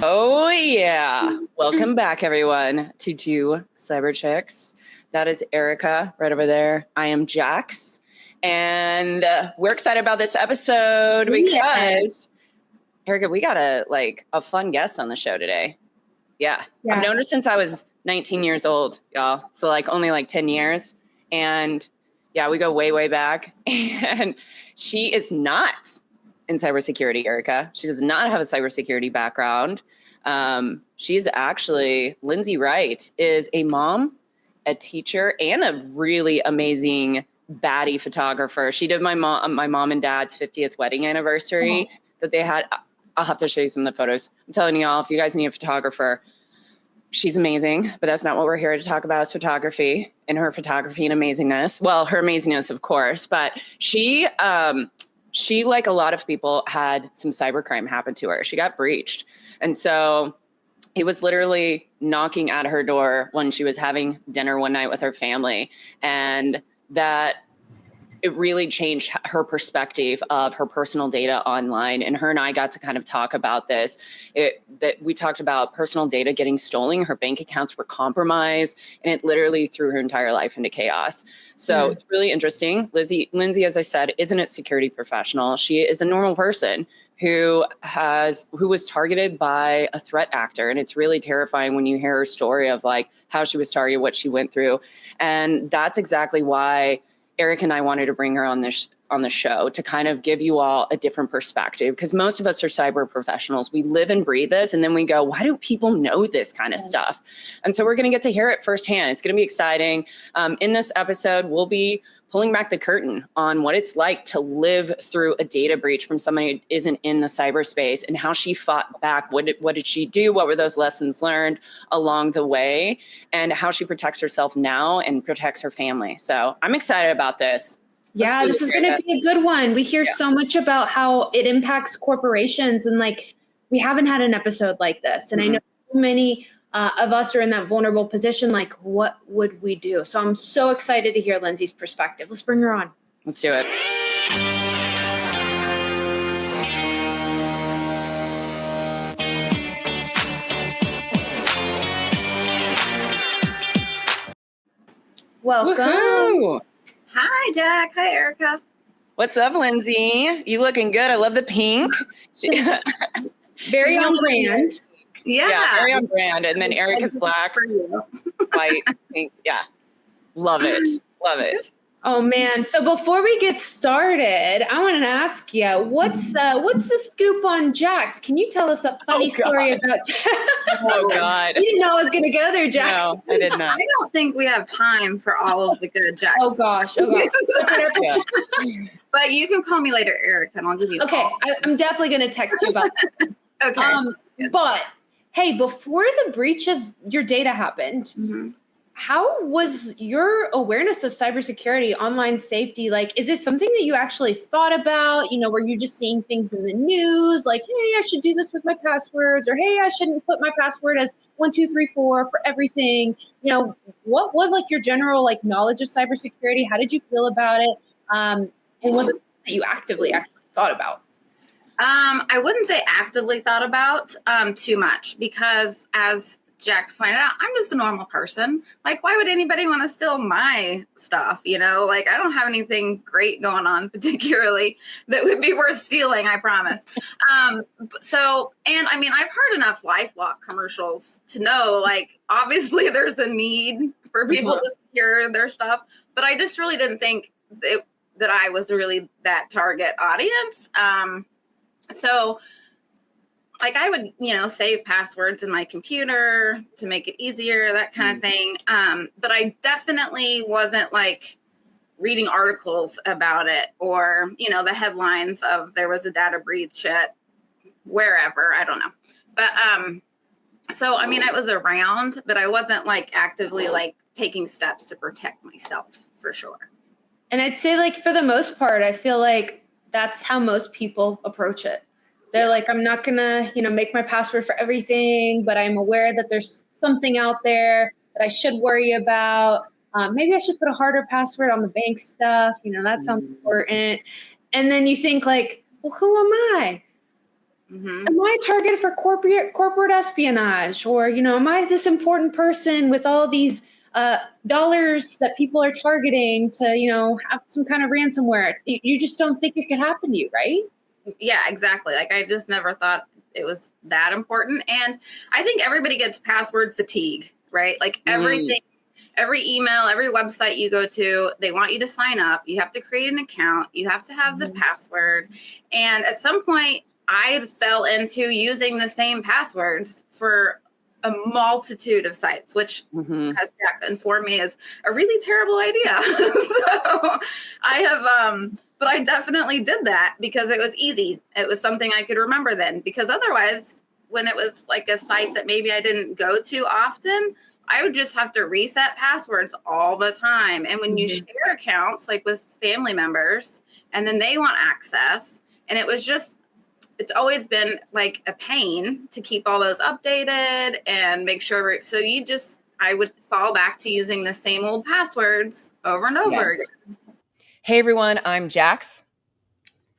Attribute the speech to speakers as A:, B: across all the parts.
A: Oh, yeah. Welcome back, everyone, to Two Cyber Chicks. That is Erica right over there. I am Jax. And we're excited about this episode because, Erica, we got a fun guest on the show today. Yeah. I've known her since I was 19 years old, y'all. So only 10 years. And yeah, we go way, way back. And she is not in cybersecurity, Erica. She does not have a cybersecurity background. She's actually, Lyndzey Wright is a mom, a teacher, and a really amazing baddie photographer. She did my mom and dad's 50th wedding anniversary that they had. I'll have to show you some of the photos. I'm telling y'all, if you guys need a photographer, she's amazing, but that's not what we're here to talk about is photography and her photography and amazingness. Well, her amazingness, of course, but she, like a lot of people, had some cybercrime happen to her. She got breached. And so he was literally knocking at her door when she was having dinner one night with her family. And that it really changed her perspective of her personal data online. And her and I got to kind of talk about this, that we talked about personal data getting stolen. Her bank accounts were compromised, and it literally threw her entire life into chaos. So it's really interesting. Lyndzey, as I said, isn't a security professional. She is a normal person who was targeted by a threat actor. And it's really terrifying when you hear her story of how she was targeted, what she went through. And that's exactly why Eric and I wanted to bring her on the show to kind of give you all a different perspective, because most of us are cyber professionals. We live and breathe this, and then we go, why do people know this kind of stuff? And so we're going to get to hear it firsthand. It's going to be exciting. In this episode, we'll be pulling back the curtain on what it's like to live through a data breach from somebody who isn't in the cyberspace, and how she fought back. What did she do? What were those lessons learned along the way, and how she protects herself now and protects her family. So I'm excited about this.
B: Yeah, this is going to be a good one. We hear so much about how it impacts corporations, and we haven't had an episode like this. And I know so many of us are in that vulnerable position. What would we do? So I'm so excited to hear Lyndzey's perspective. Let's bring her on.
A: Let's do it.
B: Welcome.
A: Woo-hoo!
C: Hi, Jack. Hi, Erica.
A: What's up, Lyndzey? You looking good. I love the pink.
B: Very on brand.
C: Yeah,
A: very on brand. And then Erica's black, white, pink. Yeah, love it. Love it.
B: Oh man! So before we get started, I want to ask you, what's the scoop on Jax? Can you tell us a funny story about Jax?
A: Oh God!
B: You didn't know I was going to go there, Jax.
A: No, I did not.
C: I don't think we have time for all of the good Jax.
B: Oh gosh!
A: Yeah.
C: But you can call me later, Erica, and I'll give you a call.
B: I'm definitely going to text you about that.
C: Okay.
B: But hey, before the breach of your data happened, how was your awareness of cybersecurity, online safety? Is it something that you actually thought about? Were you just seeing things in the news hey, I should do this with my passwords, or hey, I shouldn't put my password as 1234 for everything? What was your general knowledge of cybersecurity? How did you feel about it? And was it something that you actively actually thought about?
C: I wouldn't say actively thought about too much, because as Jax pointed out, I'm just a normal person. Why would anybody want to steal my stuff? I don't have anything great going on particularly that would be worth stealing, I promise. And I mean, I've heard enough LifeLock commercials to know, obviously there's a need for people to secure their stuff, but I just really didn't think that I was really that target audience. So I would, save passwords in my computer to make it easier, that kind of thing. But I definitely wasn't reading articles about it, or, the headlines of there was a data breach at wherever, I don't know. But so, I mean, I was around, but I wasn't actively taking steps to protect myself, for sure.
B: And I'd say for the most part, I feel that's how most people approach it. They're I'm not going to, make my password for everything, but I'm aware that there's something out there that I should worry about. Maybe I should put a harder password on the bank stuff. That sounds important. And then you think well, who am I? Am I a target for corporate espionage? Or, am I this important person with all these dollars that people are targeting to, have some kind of ransomware? You just don't think it could happen to you, right?
C: Yeah, exactly. Like, I just never thought it was that important. And I think everybody gets password fatigue, right? Like everything, every email, every website you go to, they want you to sign up. You have to create an account. You have to have the password. And at some point, I fell into using the same passwords for a multitude of sites, which, as Jack informed me, is a really terrible idea. So I have, but I definitely did that because it was easy. It was something I could remember then, because otherwise, when it was like a site that maybe I didn't go to often, I would just have to reset passwords all the time. And when you share accounts, like with family members, and then they want access, and it's always been like a pain to keep all those updated and make sure. So I would fall back to using the same old passwords over and over again.
A: Hey everyone, I'm Jax.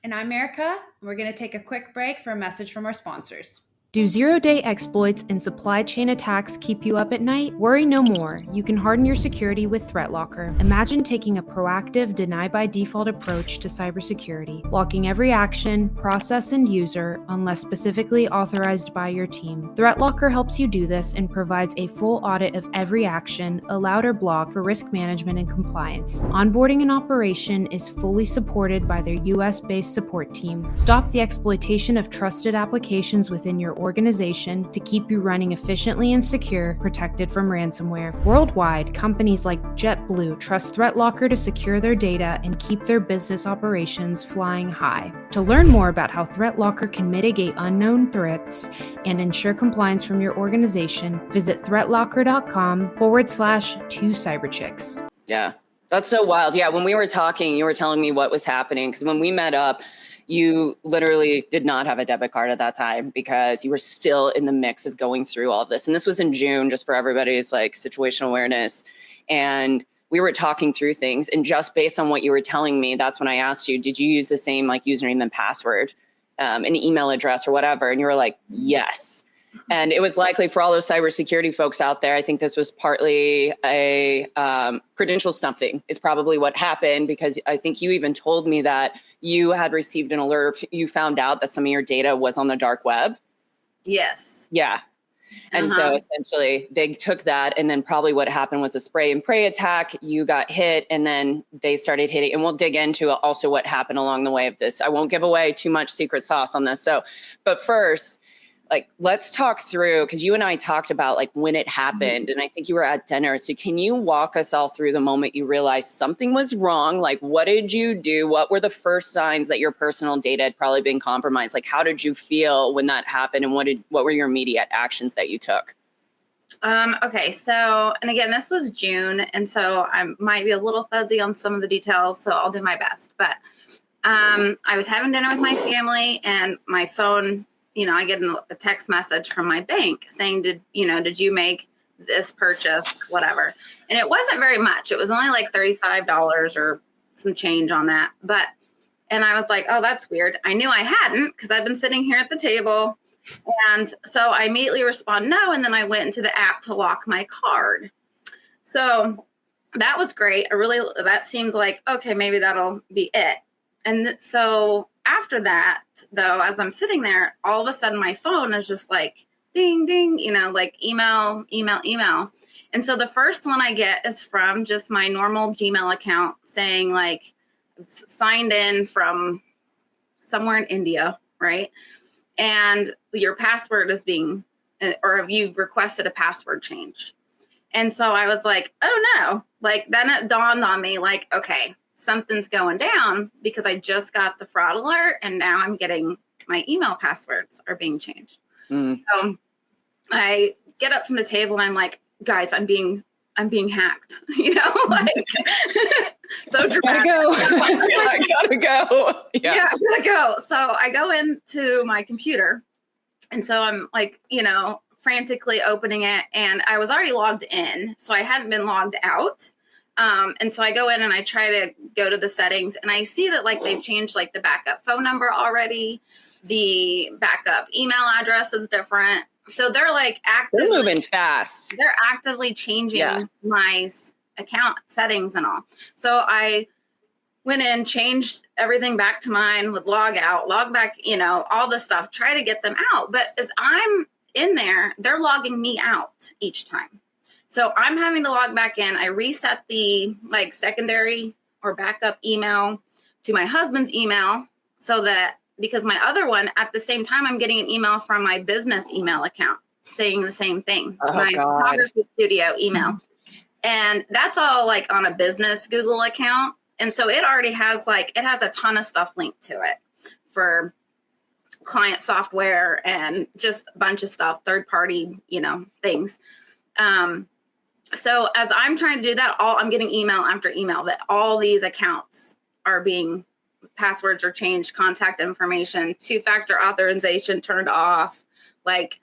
B: And I'm Erica. We're going to take a quick break for a message from our sponsors.
D: Do zero-day exploits and supply chain attacks keep you up at night? Worry no more. You can harden your security with ThreatLocker. Imagine taking a proactive, deny-by-default approach to cybersecurity, blocking every action, process, and user unless specifically authorized by your team. ThreatLocker helps you do this and provides a full audit of every action, allowed or blocked, for risk management and compliance. Onboarding and operation is fully supported by their US-based support team. Stop the exploitation of trusted applications within your organization to keep you running efficiently and secure, protected from ransomware. Worldwide, companies like JetBlue trust ThreatLocker to secure their data and keep their business operations flying high. To learn more about how ThreatLocker can mitigate unknown threats and ensure compliance from your organization, visit threatlocker.com/2cyberchicks.
A: Yeah, that's so wild. Yeah, when we were talking, you were telling me what was happening, because when we met up, you literally did not have a debit card at that time because you were still in the mix of going through all of this. And this was in June, just for everybody's like situational awareness. And we were talking through things. And just based on what you were telling me, that's when I asked you, did you use the same like username and password, an email address or whatever? And you were like, yes. And it was likely for all those cybersecurity folks out there, I think this was partly a credential stuffing is probably what happened, because I think you even told me that you had received an alert. You found out that some of your data was on the dark web.
C: Yes.
A: Yeah. And so essentially they took that, and then probably what happened was a spray and pray attack. You got hit, and then they started hitting. And we'll dig into also what happened along the way of this. I won't give away too much secret sauce on this. But first, like, let's talk through, because you and I talked about like when it happened, and I think you were at dinner. So can you walk us all through the moment you realized something was wrong? Like, what did you do? What were the first signs that your personal data had probably been compromised? Like, how did you feel when that happened, and what were your immediate actions that you took?
C: Okay. So, and again, this was June, and so I might be a little fuzzy on some of the details, so I'll do my best. But I was having dinner with my family, and my phone, I get a text message from my bank saying, did you make this purchase, whatever. And it wasn't very much. It was only like $35 or some change on that. And I was like, oh, that's weird. I knew I hadn't, because I've been sitting here at the table. And so I immediately respond no. And then I went into the app to lock my card. So that was great. That seemed like, okay, maybe that'll be it. And so after that, though, as I'm sitting there, all of a sudden my phone is just like ding, ding, like email. And so the first one I get is from just my normal Gmail account saying like signed in from somewhere in India, right? And your password is or you've requested a password change. And so I was like, oh no, like then it dawned on me like, okay, something's going down, because I just got the fraud alert, and now I'm getting my email passwords are being changed. So I get up from the table and I'm like, guys, I'm being hacked, like so dramatic.
A: I gotta go. Yeah,
C: I gotta go. So I go into my computer, and so I'm like, frantically opening it, and I was already logged in, so I hadn't been logged out. And so I go in and I try to go to the settings, and I see that like they've changed like the backup phone number already. The backup email address is different. So they're like
A: They're moving fast.
C: They're actively changing my account settings and all. So I went in, changed everything back to mine with log out, log back, all the stuff, try to get them out. But as I'm in there, they're logging me out each time. So I'm having to log back in. I reset the like secondary or backup email to my husband's email so that, because my other one at the same time, I'm getting an email from my business email account saying the same thing. My photography studio email. And that's all like on a business Google account. And so it already has it has a ton of stuff linked to it for client software and just a bunch of stuff, third party, things. So as I'm trying to do that, I'm getting email after email that all these accounts are passwords are changed, contact information, 2-factor authorization turned off. Like,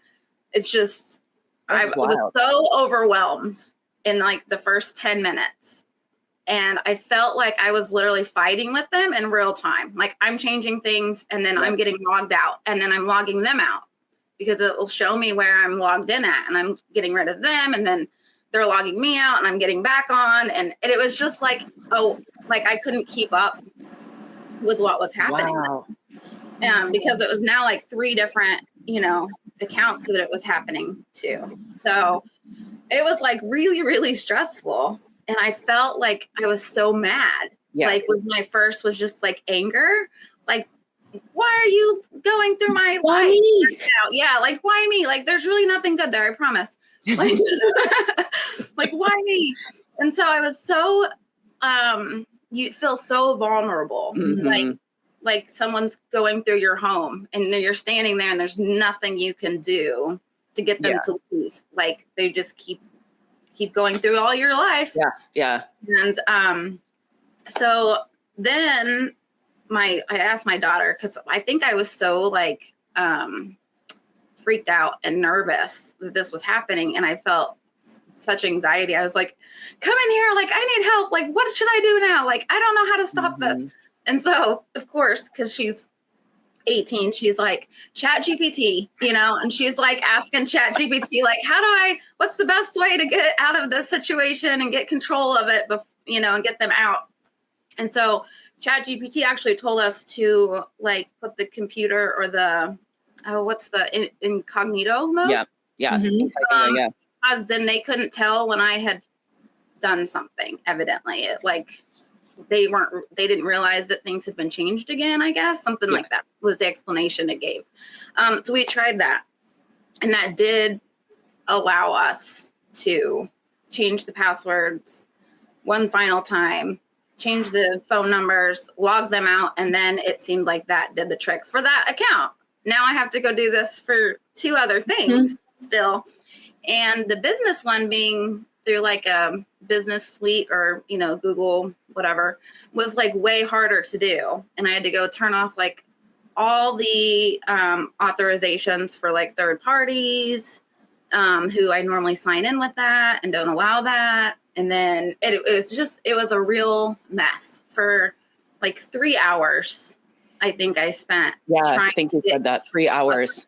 C: it's just, I was so overwhelmed in like the first 10 minutes. And I felt like I was literally fighting with them in real time. Like, I'm changing things and then I'm getting logged out and then I'm logging them out because it will show me where I'm logged in at, and I'm getting rid of them. And then they're logging me out and I'm getting back on. And it was just like, I couldn't keep up with what was happening.
A: Wow.
C: Because it was now like 3 different, accounts that it was happening to. So it was like really, really stressful. And I felt like I was so mad. Yeah. Like, my first was just like anger. Like, why are you going through my life right now? Yeah. Like, why me? Like, there's really nothing good there. I promise. Like, like, why me? And so I was so, you feel so vulnerable. Mm-hmm. Like someone's going through your home and you're standing there and there's nothing you can do to get them to leave. Like, they just keep going through all your life.
A: Yeah.
C: And so then I asked my daughter, because I think I was so like freaked out and nervous that this was happening, and I felt such anxiety. I was like, come in here, like, I need help. Like, what should I do now? Like, I don't know how to stop this. And so, of course, because she's 18, she's like, ChatGPT, and she's like asking ChatGPT, like, what's the best way to get out of this situation and get control of it, and get them out. And so ChatGPT actually told us to like put the computer or the, what's the incognito mode?
A: Yeah.
C: Because then they couldn't tell when I had done something, evidently. They didn't realize that things had been changed again, I guess. Something like that was the explanation it gave. So we tried that. And that did allow us to change the passwords one final time, change the phone numbers, log them out. And then it seemed like that did the trick for that account. Now I have to go do this for 2 other things still. And the business one being through like a business suite or, Google, whatever, was like way harder to do. And I had to go turn off like all the authorizations for like third parties who I normally sign in with that and don't allow that. And then it was a real mess for like 3 hours. I think I spent.
A: Yeah, I think you said that 3 hours.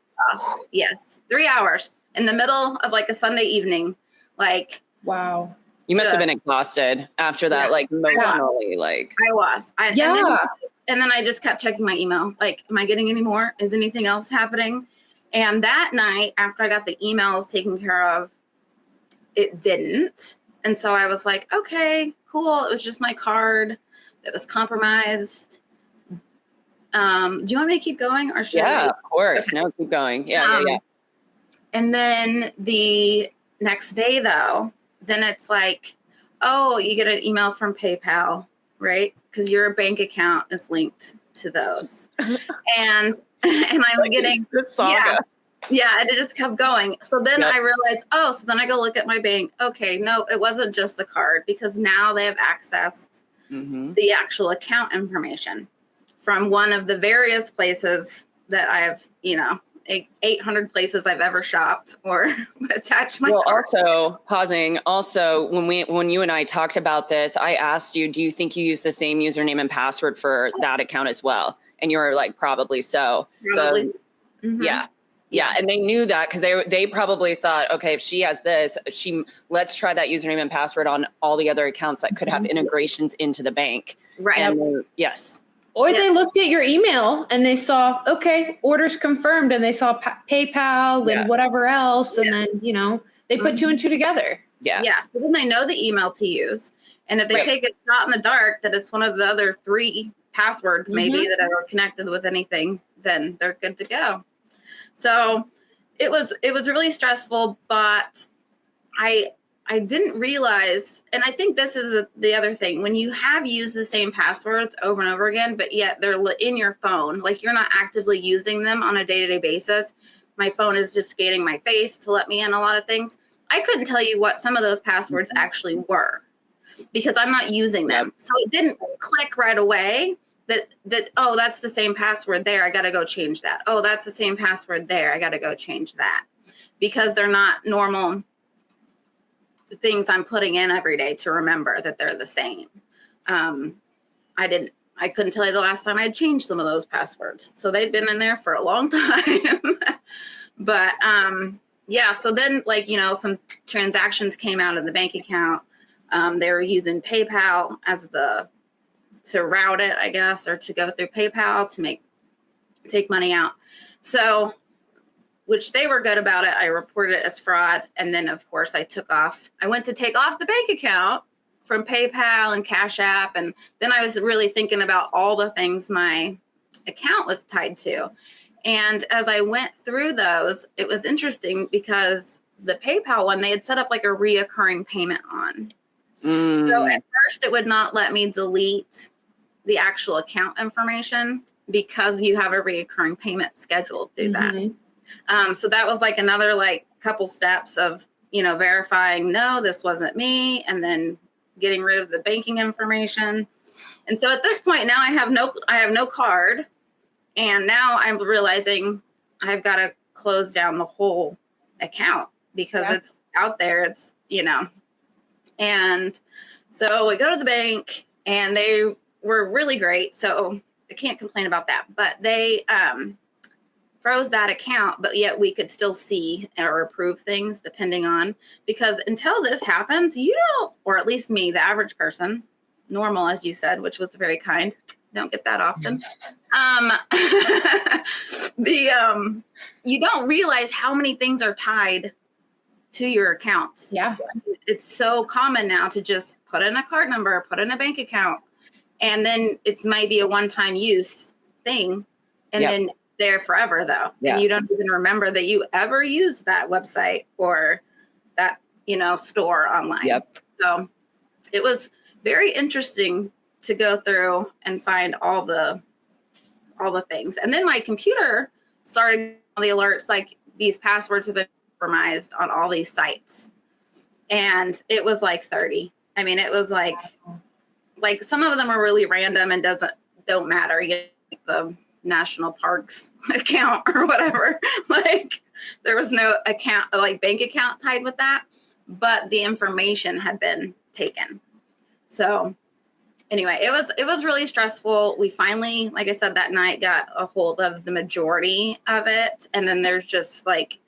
C: Yes, 3 hours in the middle of like a Sunday evening. Like,
B: wow.
A: You must have been exhausted after that, like emotionally. Like,
C: I was. And then I just kept checking my email. Like, am I getting any more? Is anything else happening? And that night, after I got the emails taken care of, it didn't. And so I was like, okay, cool. It was just my card that was compromised. Do you want me to keep going, or should I?
A: Of course. Okay. No, keep going. Yeah.
C: And then the next day, though, then it's like, oh, you get an email from PayPal, right? Because your bank account is linked to those. and I'm getting
A: this saga.
C: Yeah, and it just kept going. So then I realized, so then I go look at my bank. Okay, no, it wasn't just the card, because now they have accessed the actual account information from one of the various places that I've, 800 places I've ever shopped or attached my card.
A: Also pausing. Also, when you and I talked about this, I asked you, do you think you use the same username and password for that account as well? And you were like, probably so.
C: Probably.
A: So yeah. And they knew that because they probably thought, okay, if she has this, let's try that username and password on all the other accounts that could have integrations into the bank.
C: Right.
A: And yes.
B: Or they looked at your email and they saw, okay, orders confirmed, and they saw PayPal and whatever else. And then, you know, they put two and two together.
A: Yeah.
C: Yeah. So then they know the email to use. And if they take a shot in the dark that it's one of the other 3 passwords maybe that are connected with anything, then they're good to go. So it was really stressful, but I didn't realize, and I think this is the other thing, when you have used the same passwords over and over again, but yet they're in your phone, like you're not actively using them on a day-to-day basis. My phone is just scanning my face to let me in a lot of things. I couldn't tell you what some of those passwords actually were because I'm not using them. So it didn't click right away that oh, that's the same password there. I got to go change that. Oh, that's the same password there. I got to go change that because they're not normal things I'm putting in every day to remember that they're the same. I couldn't tell you the last time I'd changed some of those passwords. So they'd been in there for a long time. But so then like, you know, some transactions came out of the bank account. They were using PayPal to route it, I guess, or to go through PayPal to take money out. So, which they were good about it. I reported it as fraud. And then of course I went to take off the bank account from PayPal and Cash App. And then I was really thinking about all the things my account was tied to. And as I went through those, it was interesting because the PayPal one, they had set up like a reoccurring payment on. So at first it would not let me delete the actual account information because you have a reoccurring payment scheduled through that. So that was like another like couple steps of, you know, verifying, no, this wasn't me. And then getting rid of the banking information. And so at this point now I have no card. And now I'm realizing I've got to close down the whole account because it's out there. It's, you know, and so we go to the bank and they were really great. So I can't complain about that, but they froze that account, but yet we could still see or approve things depending on, because until this happens, you don't, or at least me, the average person, normal, as you said, which was very kind. Don't get that often. You don't realize how many things are tied to your accounts.
B: Yeah.
C: It's so common now to just put in a card number, put in a bank account, and then it's might be a one-time use thing. And then there forever though. And you don't even remember that you ever used that website or that, you know, store online. So it was very interesting to go through and find all the things. And then my computer started on the alerts, like these passwords have been compromised on all these sites. And it was like 30. I mean, it was like some of them are really random and don't matter. You know, like the national parks account or whatever. Like there was no account, like bank account tied with that, but the information had been taken. So anyway, it was really stressful. We finally, like I said, that night got a hold of the majority of it. And then there's just like,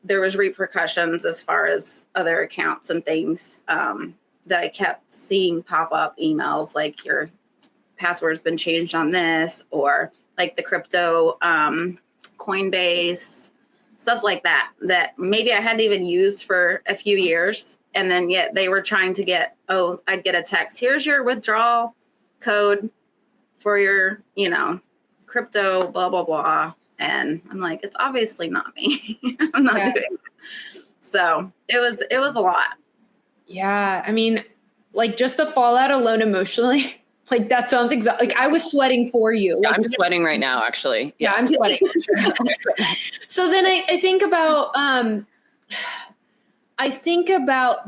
C: there was repercussions as far as other accounts and things that I kept seeing pop up emails like your password's been changed on this, or like the crypto Coinbase, stuff like that maybe I hadn't even used for a few years. And then yet they were trying to get, I'd get a text, here's your withdrawal code for your, you know, crypto, blah, blah, blah. And I'm like, it's obviously not me. I'm not doing it. So it was a lot.
B: Yeah. I mean, like just the fallout alone emotionally, like that sounds exactly like I was sweating for you. Like,
A: I'm sweating right now, actually.
B: Yeah, I'm sweating. So then I think about,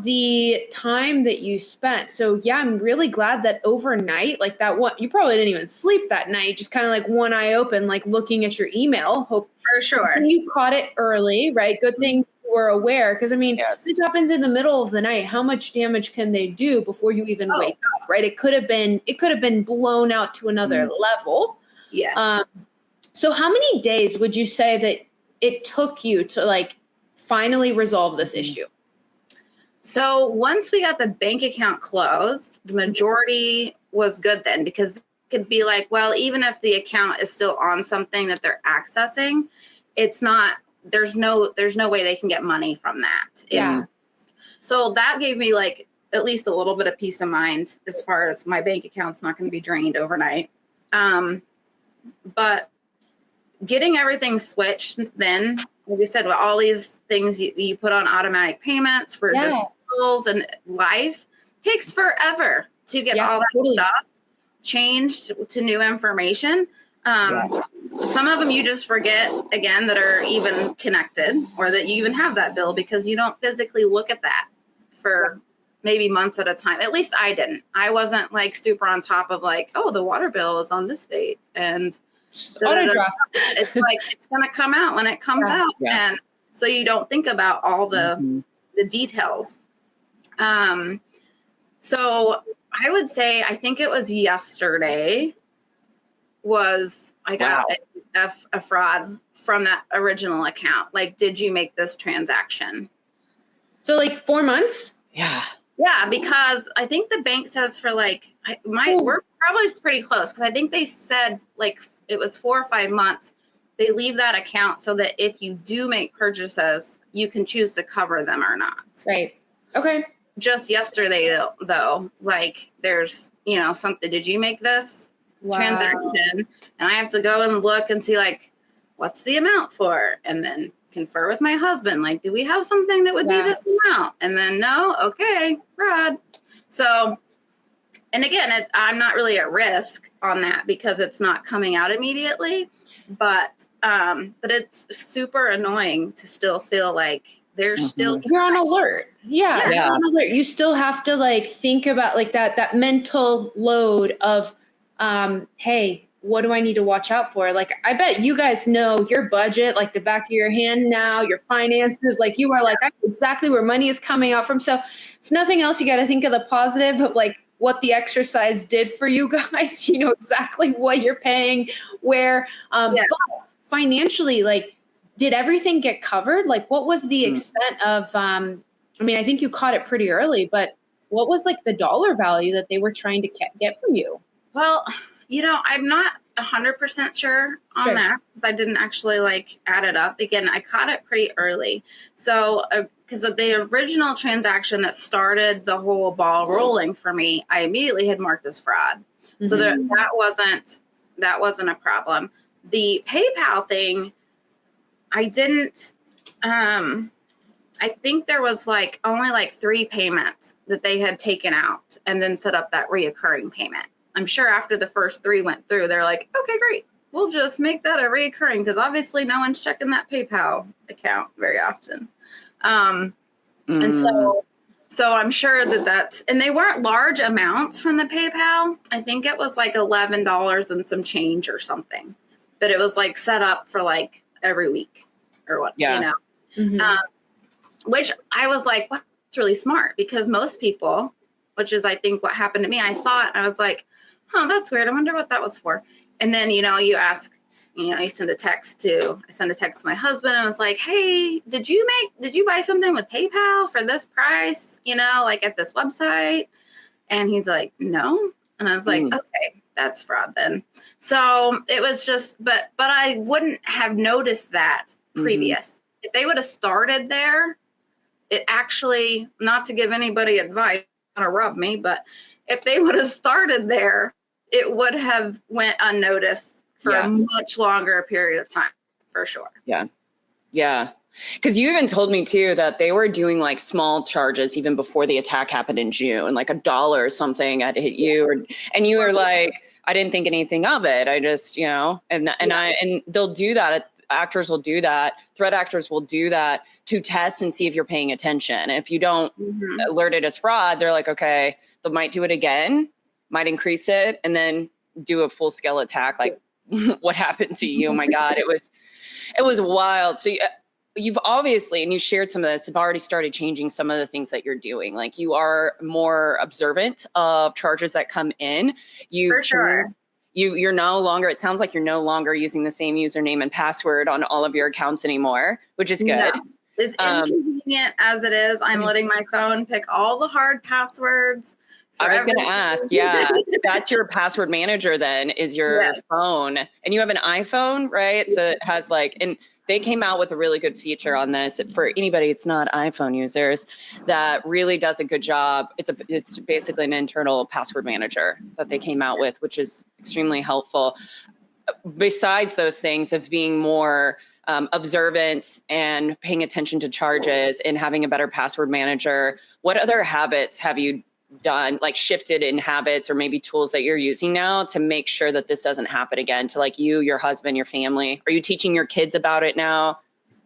B: the time that you spent. So yeah, I'm really glad that overnight, like that one, you probably didn't even sleep that night, just kind of like one eye open, like looking at your email. Hope
C: for sure.
B: And you caught it early, right? Good thing you were aware. Cause I mean, this happens in the middle of the night. How much damage can they do before you even wake up? Right. It could have been blown out to another level.
C: Yes.
B: So how many days would you say that it took you to like finally resolve this issue?
C: So once we got the bank account closed, the majority was good then, because it could be like, well, even if the account is still on something that they're accessing, it's not, there's no way they can get money from that.
B: Yeah.
C: So that gave me like at least a little bit of peace of mind as far as my bank account's not going to be drained overnight. But getting everything switched then, like you said, with all these things you put on automatic payments for just bills and life, takes forever to get all that stuff changed to new information. Some of them you just forget, again, that are even connected, or that you even have that bill, because you don't physically look at that for maybe months at a time. At least I didn't. I wasn't like super on top of like, oh, the water bill is on this date, and
B: auto draft.
C: It's like it's going to come out when it comes out, and so you don't think about all the details. So I would say, I think it was yesterday I got a fraud from that original account. Like, did you make this transaction?
B: So like 4 months?
A: Yeah.
C: Yeah, because I think the bank says for like, we're probably pretty close, because I think they said like it was 4 or 5 months. They leave that account so that if you do make purchases, you can choose to cover them or not.
B: Right. Okay.
C: Just yesterday, though, like there's, something, did you make this transaction? And I have to go and look and see like, what's the amount for? And then confer with my husband, like, do we have something that would be this amount? And then no, okay, fraud. So, and again, I'm not really at risk on that because it's not coming out immediately, but it's super annoying to still feel like there's still,
B: you're on alert. Yeah. You're on alert. You still have to like think about like that mental load of, hey, what do I need to watch out for? Like, I bet you guys know your budget, like the back of your hand now, your finances, like you are like, I know exactly where money is coming out from. So if nothing else, you got to think of the positive of like what the exercise did for you guys. You know exactly what you're paying, where, but financially, like, did everything get covered? Like, what was the extent of, I mean, I think you caught it pretty early, but what was like the dollar value that they were trying to get from you?
C: Well, I'm not 100% sure on that, because I didn't actually like add it up. Again, I caught it pretty early. So, because of the original transaction that started the whole ball rolling for me, I immediately had marked as fraud. So that wasn't a problem. The PayPal thing, I didn't, I think there was like only like 3 payments that they had taken out and then set up that reoccurring payment. I'm sure after the first 3 went through, they're like, okay, great. We'll just make that a reoccurring, because obviously no one's checking that PayPal account very often. And so I'm sure that's, and they weren't large amounts from the PayPal. I think it was like $11 and some change or something, but it was like set up for like every week or what, which I was like, wow, that's really smart, because most people, which is I think what happened to me, I saw it and I was like, oh, that's weird. I wonder what that was for. And then, you ask, I send a text to my husband, and I was like, hey, did you buy something with PayPal for this price, like at this website? And he's like, no. And I was like, okay, that's fraud then. So it was just, but I wouldn't have noticed that previous. If they would have started there, it actually, not to give anybody advice, to rub me, but if they would have started there, it would have went unnoticed for a much longer period of time, for sure.
A: Yeah. Because you even told me too that they were doing like small charges even before the attack happened in June, like $1 or something had hit you, and you were like, I didn't think anything of it. I just, and they'll do that. Actors will do that. Threat actors will do that to test and see if you're paying attention. And if you don't alert it as fraud, they're like, okay, they might do it again, might increase it, and then do a full scale attack. Like what happened to you? Oh my God, it was wild. So you've obviously, and you shared some of this, have already started changing some of the things that you're doing. Like you are more observant of charges that come in.
C: For sure.
A: you're no longer, it sounds like you're no longer using the same username and password on all of your accounts anymore, which is good.
C: No. As inconvenient as it is, I'm letting my phone pick all the hard passwords.
A: I was going to ask, that's your password manager then, is your phone. And you have an iPhone, right? So it has like, and they came out with a really good feature on this for anybody it's not iPhone users that really does a good job. It's basically an internal password manager that they came out with, which is extremely helpful. Besides those things of being more observant and paying attention to charges and having a better password manager, what other habits have you done, like shifted in habits or maybe tools that you're using now to make sure that this doesn't happen again to like you, your husband, your family? Are you teaching your kids about it now?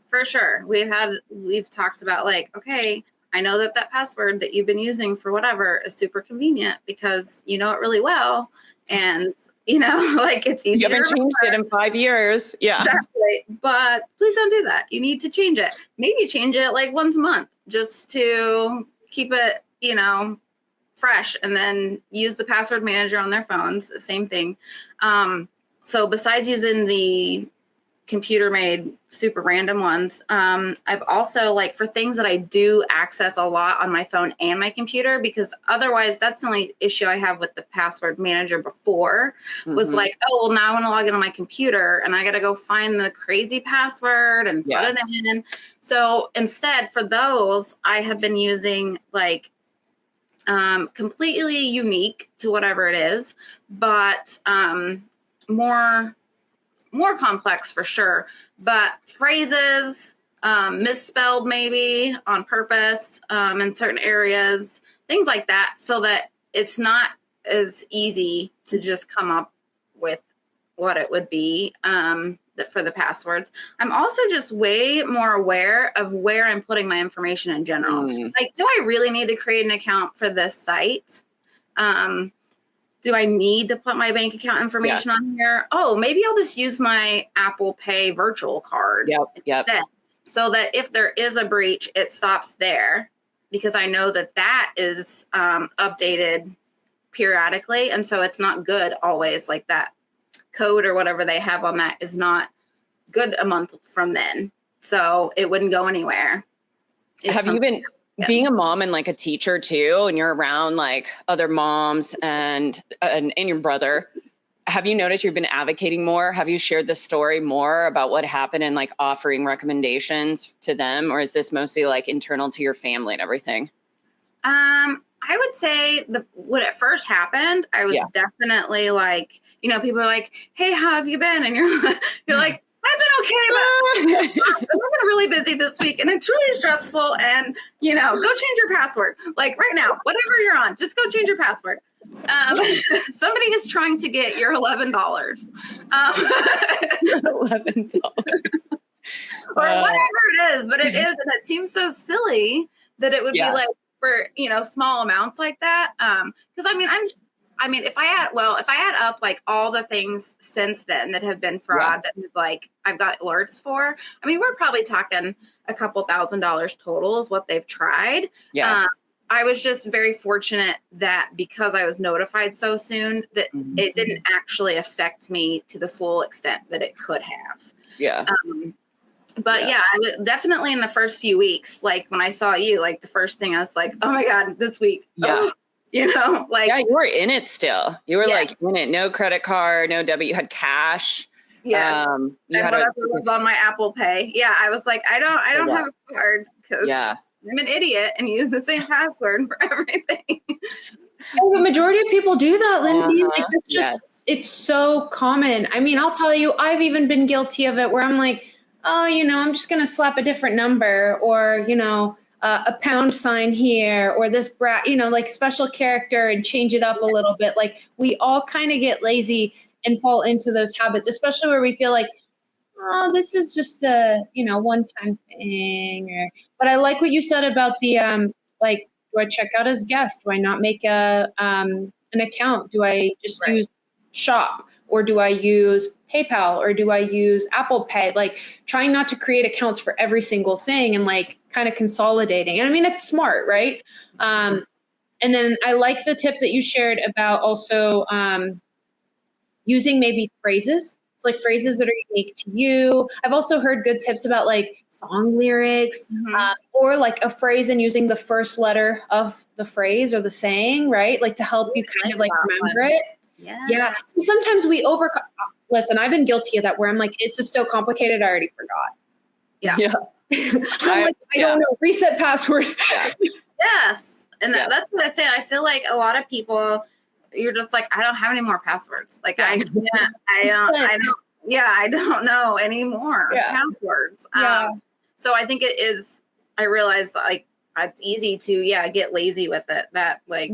C: For sure. We've talked about like, okay, I know that password that you've been using for whatever is super convenient because you know it really well. And like it's easy.
A: You haven't changed it in 5 years. Yeah.
C: Exactly. But please don't do that. You need to change it. Maybe change it like once a month just to keep it, fresh, and then use the password manager on their phones. Same thing. So besides using the computer-made super random ones, I've also like for things that I do access a lot on my phone and my computer, because otherwise that's the only issue I have with the password manager before was like, oh, well, now I want to log in on my computer and I got to go find the crazy password and put it in. So instead for those, I have been using like completely unique to whatever it is, but more complex for sure, but phrases misspelled maybe on purpose in certain areas, things like that, so that it's not as easy to just come up with what it would be for the passwords. I'm also just way more aware of where I'm putting my information in general. Like, do I really need to create an account for this site? Do I need to put my bank account information on here? Oh, maybe I'll just use my Apple Pay virtual card instead, so that if there is a breach, it stops there, because I know that is updated periodically. And so it's not good always, like that code or whatever they have on that is not good a month from then. So it wouldn't go anywhere.
A: Have you been... Being a mom and like a teacher too, and you're around like other moms and your brother, have you noticed you've been advocating more? Have you shared the story more about what happened and like offering recommendations to them? Or is this mostly like internal to your family and everything?
C: I would say when it first happened, I was definitely like, people are like, hey, how have you been? And you're like, I've been okay, but I've been really busy this week and it's really stressful, and, go change your password. Like right now, whatever you're on, just go change your password. Somebody is trying to get your $11.
A: $11.
C: Or whatever it is, but it is, and it seems so silly that it would be like for, small amounts like that. Because if I add up like all the things since then that have been fraud that like I've got alerts for, we're probably talking a couple $1,000s total is what they've tried. Yeah. I was just very fortunate that because I was notified so soon that it didn't actually affect me to the full extent that it could have. Yeah. But I was definitely in the first few weeks, like when I saw you, like the first thing I was like, oh my God, this week. Oh. You were
A: in it still. You were like in it. No credit card, no debit. You had cash.
C: Yes. And whatever was on my Apple Pay. Yeah. I was like, I don't have a card because I'm an idiot and use the same password for everything.
B: The majority of people do that, Lyndzey. Like it's just, it's so common. I'll tell you, I've even been guilty of it where I'm like, oh, I'm just going to slap a different number or, a pound sign here or this like special character and change it up a little bit. Like we all kind of get lazy and fall into those habits, especially where we feel like, oh, this is just a, one-time thing. But I like what you said about the, like, do I check out as guest? Do I not make an account? Do I just use Shop? Or do I use PayPal or do I use Apple Pay? Like trying not to create accounts for every single thing and like kind of consolidating. And it's smart, right? And then I like the tip that you shared about also using maybe phrases. So like phrases that are unique to you. I've also heard good tips about like song lyrics, or like a phrase and using the first letter of the phrase or the saying, right? Like to help you kind of like remember it. Yeah. Sometimes we listen, I've been guilty of that where I'm like, it's just so complicated. I already forgot.
A: Yeah.
B: I'm like, I don't know. Reset password.
C: Yes. And that's what I say. I feel like a lot of people, you're just like, I don't have any more passwords. Like I don't know any more passwords. So I think it is, I realized that like, it's easy to, get lazy with it. That like,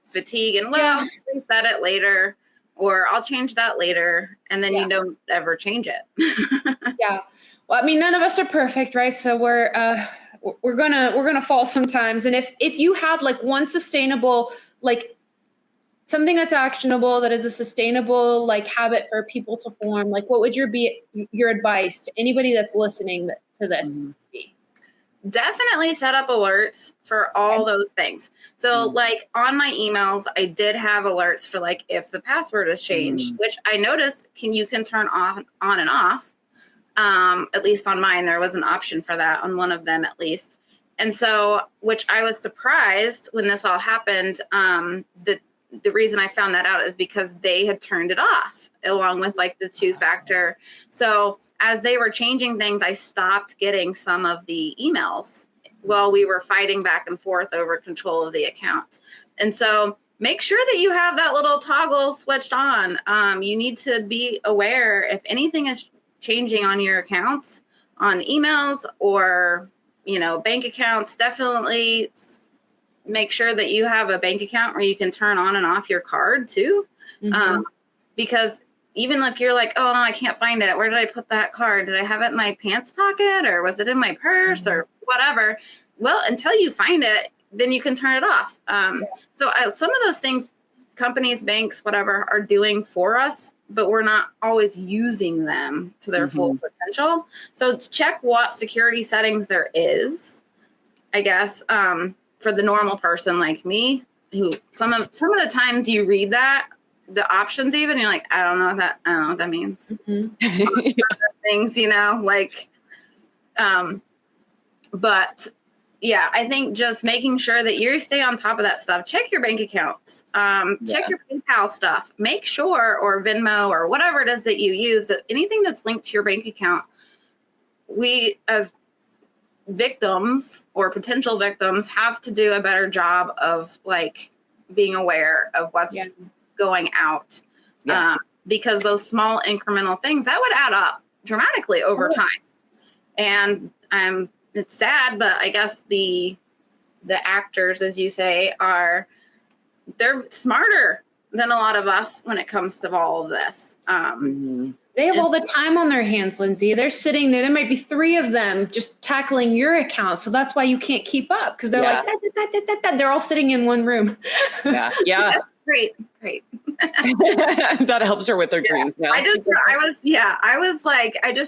C: fatigue and I'll reset it later, or I'll change that later. And then you don't ever change it.
B: Well, I mean, none of us are perfect, right? So we're gonna fall sometimes. And if you had like one sustainable, like something that's actionable, that is a sustainable like habit for people to form, like what would your advice to anybody that's listening to this be?
C: Definitely set up alerts for all those things. So like on my emails, I did have alerts for like if the password is changed, which I noticed you can turn on and off. At least on mine, there was an option for that on one of them at least. And so, which I was surprised when this all happened. The reason I found that out is because they had turned it off along with like the 2-factor. So as they were changing things, I stopped getting some of the emails while we were fighting back and forth over control of the account. And so make sure that you have that little toggle switched on. You need to be aware if anything is changing on your accounts, on emails or, bank accounts. Definitely make sure that you have a bank account where you can turn on and off your card too. Because even if you're like, oh, no, I can't find it. Where did I put that card? Did I have it in my pants pocket or was it in my purse or whatever? Well, until you find it, then you can turn it off. So some of those things, companies, banks, whatever, are doing for us, but we're not always using them to their full potential. So check what security settings there is, I guess, for the normal person like me, who some of the times you read that, the options even, you're like, I don't know what that means. Things, like, but yeah, I think just making sure that you stay on top of that stuff. Check your bank accounts. Check your PayPal stuff. Make sure, or Venmo, or whatever it is that you use, that anything that's linked to your bank account, we as victims or potential victims have to do a better job of like being aware of what's going out. Because those small incremental things that would add up dramatically over time. And it's sad, but I guess the actors, as you say, they're smarter than a lot of us when it comes to all of this.
B: They have all the time on their hands, Lyndzey. They're sitting there. There might be 3 of them just tackling your account. So that's why you can't keep up, because they're like, they're all sitting in one room.
A: Yeah.
C: Great.
A: That helps her with her dreams. Now.
C: I just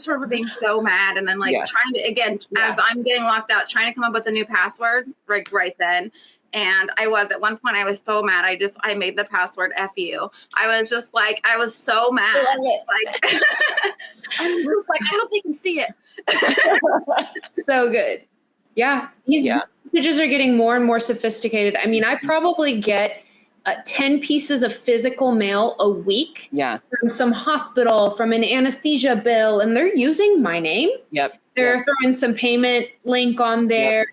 C: remember being so mad, and then trying to, again, as I'm getting locked out, trying to come up with a new password right then. And at one point I was so mad. I made the password FU. I was just like, I was so mad. Like, I was like, I hope they can see it.
B: So good. Yeah. These messages are getting more and more sophisticated. I mean, I probably get 10 pieces of physical mail a week from some hospital, from an anesthesia bill, and they're using my name. They're throwing some payment link on there.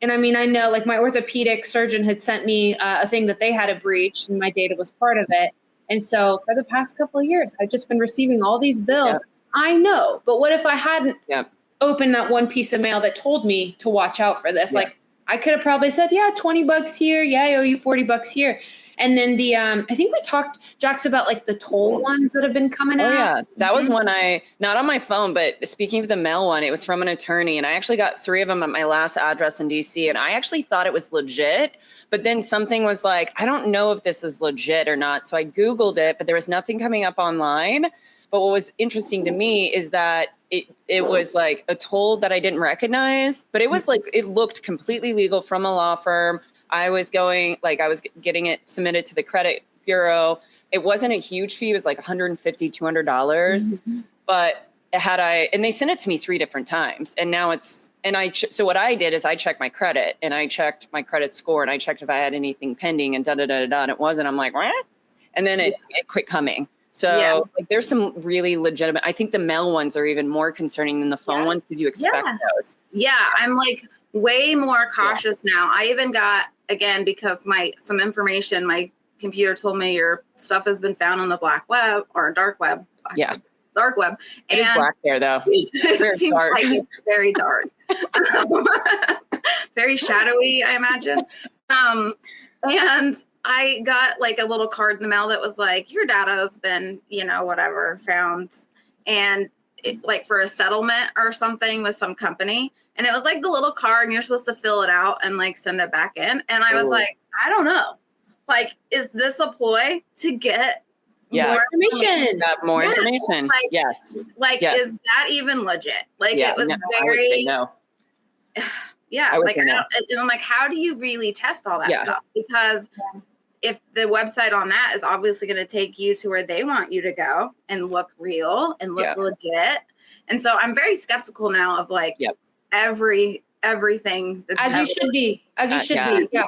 B: And I mean, I know like my orthopedic surgeon had sent me a thing that they had a breach and my data was part of it. And so for the past couple of years, I've just been receiving all these bills. I know, but what if I hadn't opened that one piece of mail that told me to watch out for this? Like, I could have probably said, $20 here. Yeah, I owe you $40 here. And then the, I think we talked, Jax, about like the toll ones that have been coming out.
A: Yeah, that was one not on my phone, but speaking of the mail one, it was from an attorney. And I actually got 3 of them at my last address in DC. And I actually thought it was legit. But then something was like, I don't know if this is legit or not. So I Googled it, but there was nothing coming up online. But what was interesting to me is that it was like a toll that I didn't recognize, but it was like, it looked completely legal from a law firm. I was getting it submitted to the credit bureau. It wasn't a huge fee. It was like $150, $200. But and they sent it to me 3 different times. And now so what I did is I checked my credit and I checked my credit score and I checked if I had anything pending and and it wasn't. I'm like, what? And then it quit coming. So like, there's some really legitimate, I think the mail ones are even more concerning than the phone ones because you expect those.
C: Yeah. I'm like way more cautious now. I even got, again, because some information, my computer told me your stuff has been found on the black web or dark web. Dark web.
A: It is black there though.
C: It seems dark. Like it's very dark. Very shadowy, I imagine. And I got like a little card in the mail that was like, your data has been, whatever, found. And like for a settlement or something with some company. And it was like the little card and you're supposed to fill it out and like send it back in. And I was like, I don't know. Like, is this a ploy to get more information?
A: More information.
C: Like,
A: yes.
C: Like, is that even legit? Like, it was very.
A: No.
C: Yeah. Like, I'm like, how do you really test all that stuff? Because if the website on that is obviously going to take you to where they want you to go and look real and look legit. And so I'm very skeptical now of like everything. That's
B: as you should be. Yeah.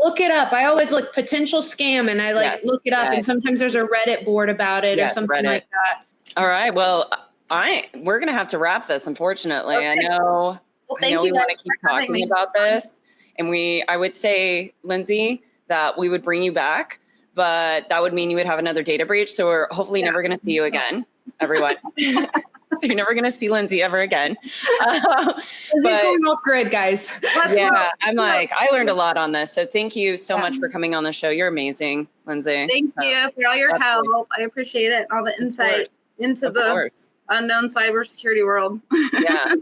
B: Look it up. I always look potential scam and I look it up. And sometimes there's a Reddit board about it or something like that.
A: All right. Well, we're going to have to wrap this, unfortunately. Okay. I know we want to keep talking about this. And I would say, Lyndzey, that we would bring you back, but that would mean you would have another data breach. So we're hopefully never going to see you again, everyone. So you're never going to see Lyndzey ever again.
B: Lyndzey's going off grid, guys.
A: I'm like, I learned a lot on this. So thank you so much for coming on the show. You're amazing, Lyndzey.
C: Thank you for all your help. I appreciate it. All the insight into the unknown cybersecurity world.
A: Yeah,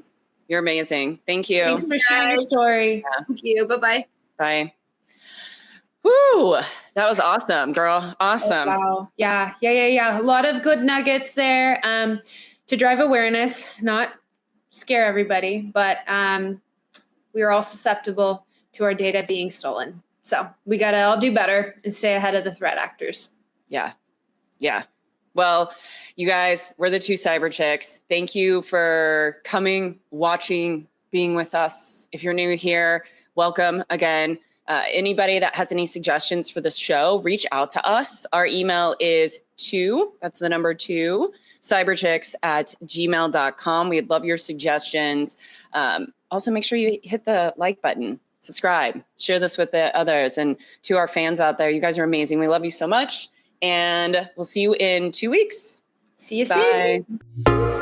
A: you're amazing. Thank you.
B: Thanks for sharing your story.
C: Yeah. Thank you. Bye-bye.
A: Bye. Whoo, that was awesome, girl. Awesome.
B: Oh, wow. Yeah. A lot of good nuggets there to drive awareness, not scare everybody, but we are all susceptible to our data being stolen. So we got to all do better and stay ahead of the threat actors.
A: Yeah. Well, you guys, we're the 2 Cyber Chicks. Thank you for coming, watching, being with us. If you're new here, welcome again. Anybody that has any suggestions for this show, reach out to us. Our email is 2, that's the number 2, cyberchicks@gmail.com. We'd love your suggestions. Also, make sure you hit the like button, subscribe, share this with the others. And to our fans out there, you guys are amazing. We love you so much. And we'll see you in 2 weeks.
B: See you soon.
A: Bye.